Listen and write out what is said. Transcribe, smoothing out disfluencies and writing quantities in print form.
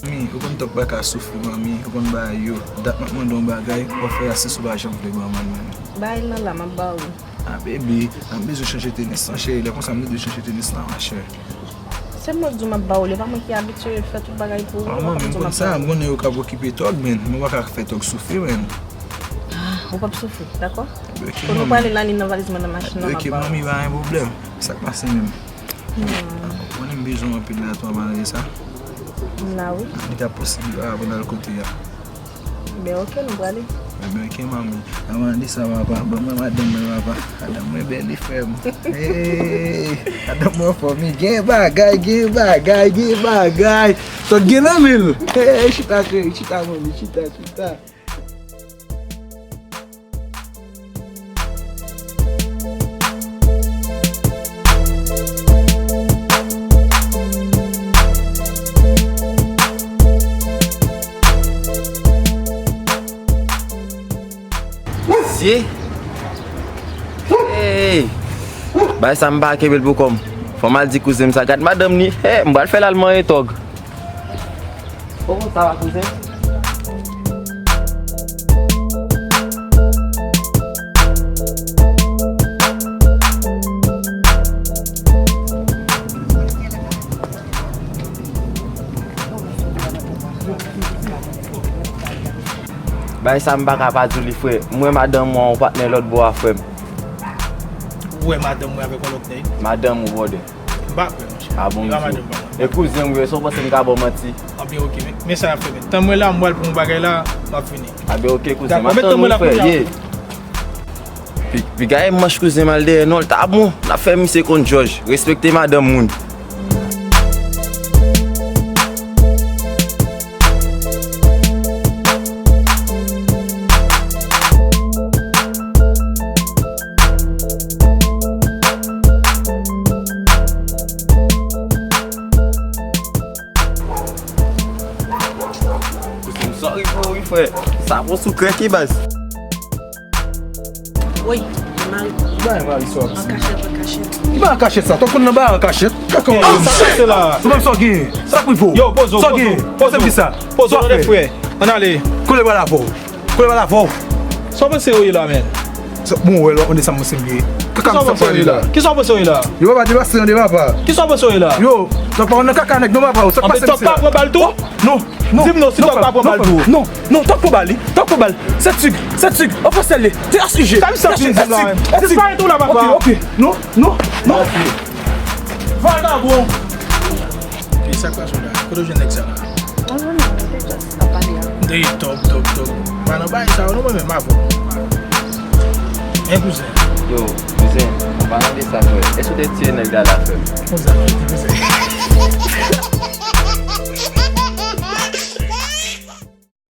Mi, ou kon tok bak a soufri mami, ou kon ba yo. Dat mak don bagay, ou fe ase sou ba jan vle man. Bay nan la, ma ba ou. Ah baby, am bezou chanje tenis nan chéri, le kon sa mne de chanje tenis nan ma chéri. Se mwen djou ma ba ou, le pa mwen ki abitue fè tout bagay pou ou. Mami, mwen kon sa, mwen yo ka vokipe tog men, mwen wak a fè tog soufri men. Ou pa soufri, d'akor? Kon nou pale nan li nan valiz mwen nan machin nan ma ba ou. Mami, ba yon problem, sak pase men. Mwen bezou mwen pide la to a manade sa. Na oui. Ni ta posibil a abon al kote ya. Be ok, nou brale. Be ok mami. Aman di sa wapa, ba mwen madam mwen wapa. Adam mwen belly fem. Hey, adam mwen for me. Gen bagay. So gen amil. Hey, chita mami, chita. Hey, bay sa mba kebel pou kom. Formal di kouzem sa kat madame ni. Hey, mbal fè l'alman e tog. Comment ça va cousin? Bay sa mba kapaz li frère. Moi madame moi on partner l'autre bois frère. Ouais madame moi avec on l'autre nèg. Madame ou bode. Ba ah bon. Et cousin moi so pas m'ka bon menti. Ah bien OK. Mais ça fait. Tant moi là moi pour mon bagay là, m'a fini. Ah bien OK cousin. Maintenant frère. Yeah. Puis gars moi cousin mal de non ta bon. La fait monsieur contre George. Respectez madame moun. Sorry for you frère. Ça pour sous craquer bas. Oui, mal. Ba va histoire. En cachette. Qui va en cachette ça? Toi qu'on n'a pas en cachette. Comment ça c'est là? Comment ça qui? Ça qu'il faut. Yo, pose. Ça. Pose les frères. On allez. Colle pas la voix. Ça va c'est où là men? Bon ouais, on est ça mon semblé. Qui sont passés là? Yo va débarrasser on débat pas. Qui sont passés là? Yo, donc on a caca avec nous pas. Ça passe. Top pas prendre balle tout? Non. Dis-moi si top pas prendre balle tout. Non, top pas balle. 7 sucres. On passe celle-là. C'est un sujet. Ça me semble là même. C'est pas tout là papa. OK. Non. Va là bon. Puis ça quoi ça là? Quand je n'ai que ça là. Non, c'est juste à parler. Dey top. Ba non ba ça on même avant. Cousin. Yo, cousin, on va regarder ça frère. Est-ce que tu es nèg dans la femme? On ça.